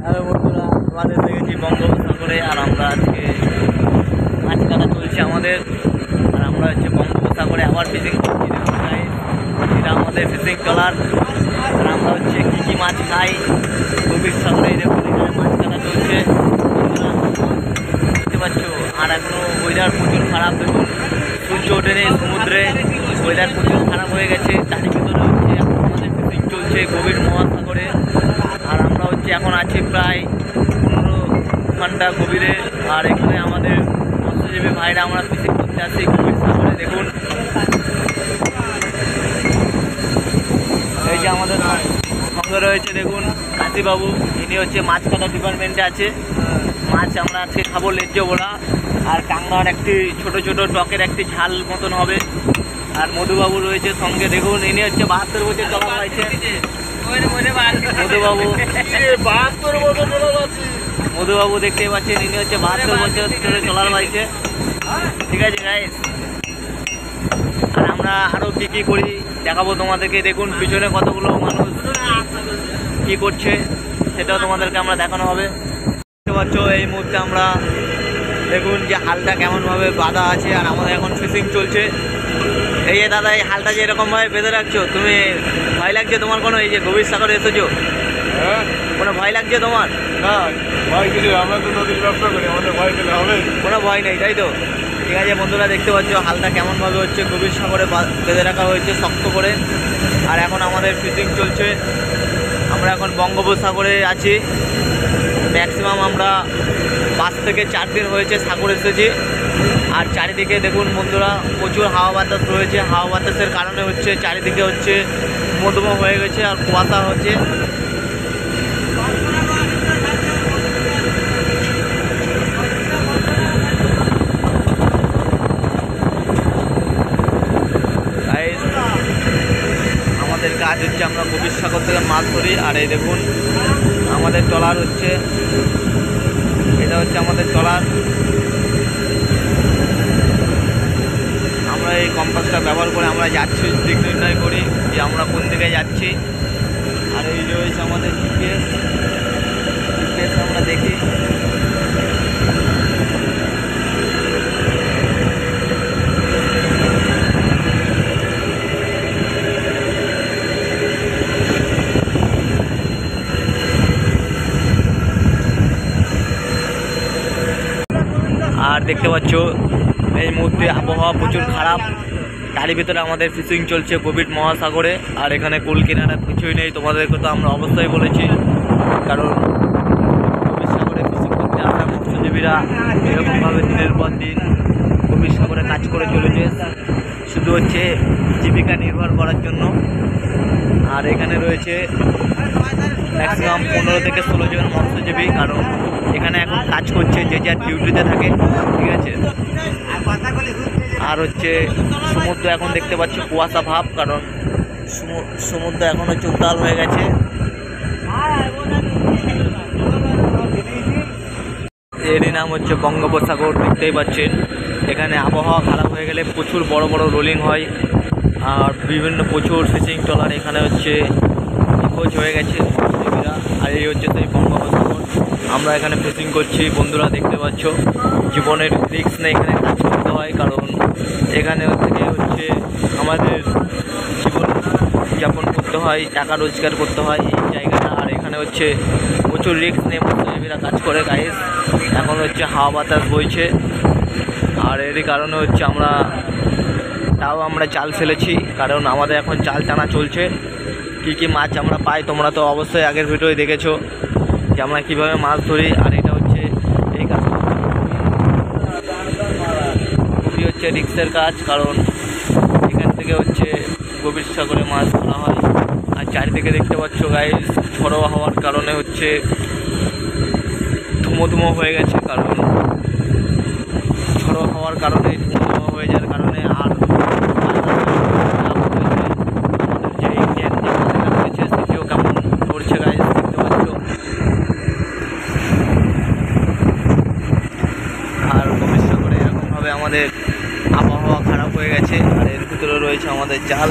Hello বন্ধুরা, আমাদের দেখেছি বঙ্গোপসাগরে। আর আমরা আজকে মাছ কাটা চলছে আমাদের। আর আমরা হচ্ছে বঙ্গোপসাগরে আবার ফিশিং করছি। এটা আমাদের ফিশিং ট্রলার। আর আমরা হচ্ছে কী কী মাছ খাই গভীর সাগরে। দেখুন এখানে মাছ কাটা চলছে, দেখতে পাচ্ছ। আর এখনও ওয়েদার প্রচুর খারাপ। দেখুন সূর্য ওঠেনি সমুদ্রে, ওয়েদার প্রচুর খারাপ হয়ে গেছে। তার ভিতরে হচ্ছে এখন আমাদের ফিশিং চলছে গভীর মহাসাগরে। আর আমরা হচ্ছে এখন আছি প্রায় 15 ঘন্টা গভীরে। আর এখানে আমাদের মৎস্যজীবী ভাইরা আমরা ফিশিং করতে আসি গভীর সাগরে। দেখুন এই যে আমাদের সঙ্গে রয়েছে, দেখুন কাশিবাবু, ইনি হচ্ছে মাছ কাটা ডিপার্টমেন্টে আছে। মাছ আমরা আজকে খাবো লেজ্জ বড়া আর কাঁকড়ার একটি ছোট ছোট টকের একটি ঝাল মতন হবে। আর মধুবাবু রয়েছে সঙ্গে, দেখুন ইনি হচ্ছে 72 বছর চলা পাইছে। মধুবাবু দেখতেই পাচ্ছেন, ইনি হচ্ছে 72 বছর ধরে চলার পাইছে। ঠিক আছে গাইস, আর আমরা আরও কী কী করি দেখাবো তোমাদেরকে। দেখুন পিছনে কতগুলো মানুষ কী করছে সেটাও তোমাদেরকে আমরা দেখানো হবে। দেখতে পাচ্ছ এই মুহূর্তে আমরা, দেখুন যে হালটা কেমনভাবে বাঁধা আছে। আর আমাদের এখন ফিশিং চলছে। এই যে দাদা, এই হালটা যে এরকমভাবে বেঁধে রাখছো, তুমি ভয় লাগছে তোমার কোনো? এই যে গভীর সাগরে এসেছো, কোনো ভয় লাগছে তোমার? না, ভয় কিছু, আমরা তো নদীর ব্যবসা করি, আমাদের ভয় পেলে হবে? কোনো ভয় নেই, তাই তো? ঠিক আছে বন্ধুরা, দেখতে পাচ্ছ হালটা কেমনভাবে হচ্ছে গভীর সাগরে বেঁধে রাখা হয়েছে শক্ত করে। আর এখন আমাদের ফিশিং চলছে। আমরা এখন বঙ্গোপসাগরে আছি। ম্যাক্সিমাম আমরা 5 থেকে 4 দিন হয়েছে সাগর এসেছি। আর চারিদিকে দেখুন বন্ধুরা প্রচুর হাওয়া বাতাস রয়েছে। হাওয়া বাতাসের কারণে হচ্ছে চারিদিকে হচ্ছে মধুময় হয়ে গেছে আর কুয়াশা হচ্ছে। আমাদের কাজ হচ্ছে আমরা গভীর সাগর থেকে মাছ ধরি। আর এই দেখুন আমাদের ট্রলার হচ্ছে, এটা হচ্ছে আমাদের ট্রলার। আমরা এই কম্পাসটা ব্যবহার করে আমরা যাচ্ছি, দিক নির্ণয় করি যে আমরা কোন দিকে যাচ্ছি। আর এই রয়েছে আমাদের জিপিএস, আমরা দেখি। আর দেখতে পাচ্ছ এই মুহূর্তে আবহাওয়া প্রচুর খারাপ। তারই ভিতরে আমাদের ফিশিং চলছে গভীর মহাসাগরে। আর এখানে কুল কিনারা কিছুই নেই, তোমাদেরকে তো আমরা অবশ্যই বলেছি। কারণ গভীর সাগরে ফিশিং করতে আসা মৎস্যজীবীরা এরকমভাবে দিনের পর দিন গভীর সাগরে কাজ করে চলেছে, শুধু হচ্ছে জীবিকা নির্ভর করার জন্য। আর এখানে রয়েছে ম্যাক্সিমাম 15 থেকে 16 জন মৎস্যজীবী। কারণ এখানে এখন কাজ করছে, যে যার ডিউটিতে থাকে, ঠিক আছে। আর হচ্ছে সমুদ্র এখন দেখতে পাচ্ছি কুয়াশা ভাব, কারণ সমুদ্র এখন হচ্ছে উত্তাল হয়ে গেছে। এরই নাম হচ্ছে বঙ্গোপসাগর, দেখতেই পাচ্ছেন। এখানে আবহাওয়া খারাপ হয়ে গেলে প্রচুর বড় বড় রোলিং হয়। আর বিভিন্ন প্রচুর ফিশিং ট্রলার এখানে হচ্ছে নিখোঁজ হয়ে গেছে মৎস্যজীবীরা। আর এই হচ্ছে সেই বঙ্গোপসাগর, আমরা এখানে ফিশিং করছি। বন্ধুরা দেখতে পাচ্ছ জীবনের রিস্ক নিয়ে এখানে কাজ করতে হয়। কারণ এখানে থেকে হচ্ছে আমাদের জীবন যাপন করতে হয়, টাকা রোজগার করতে হয় এই জায়গাটা। আর এখানে হচ্ছে প্রচুর রিস্ক নিয়ে মৎস্যজীবীরা কাজ করে গাইস। এখন হচ্ছে হাওয়া বাতাস বইছে। আর এরই কারণে হচ্ছে আমরা জাল ফেলেছি, কারণ আমাদের এখন জাল টানা চলছে। কী কী মাছ আমরা পাই তোমরা তো অবশ্যই আগের ভিডিওয় দেখেছো যে আমরা কীভাবে মাছ ধরি। আর এটা হচ্ছে এই কাজ খুবই হচ্ছে রিস্কের কাজ, কারণ এখান থেকে হচ্ছে গভীর সাগরে মাছ ধরা হয়। আর চারিদিকে দেখতে পাচ্ছ গাইস ঝড়ো হওয়ার কারণে হচ্ছে ধুমো হয়ে গেছে। কারণ ঝড়ো হওয়ার কারণে ধুমো হয়ে যাওয়ার কারণে আর আমাদের যে ইন্ডিয়ান যে মাছটা রয়েছে সেটিও কেমন করছে গাইস, দেখতে পাচ্ছ। আর গভীর সাগরে এরকমভাবে আমাদের আবহাওয়া খারাপ হয়ে গেছে। আর এর ভিতরে রয়েছে আমাদের জাল।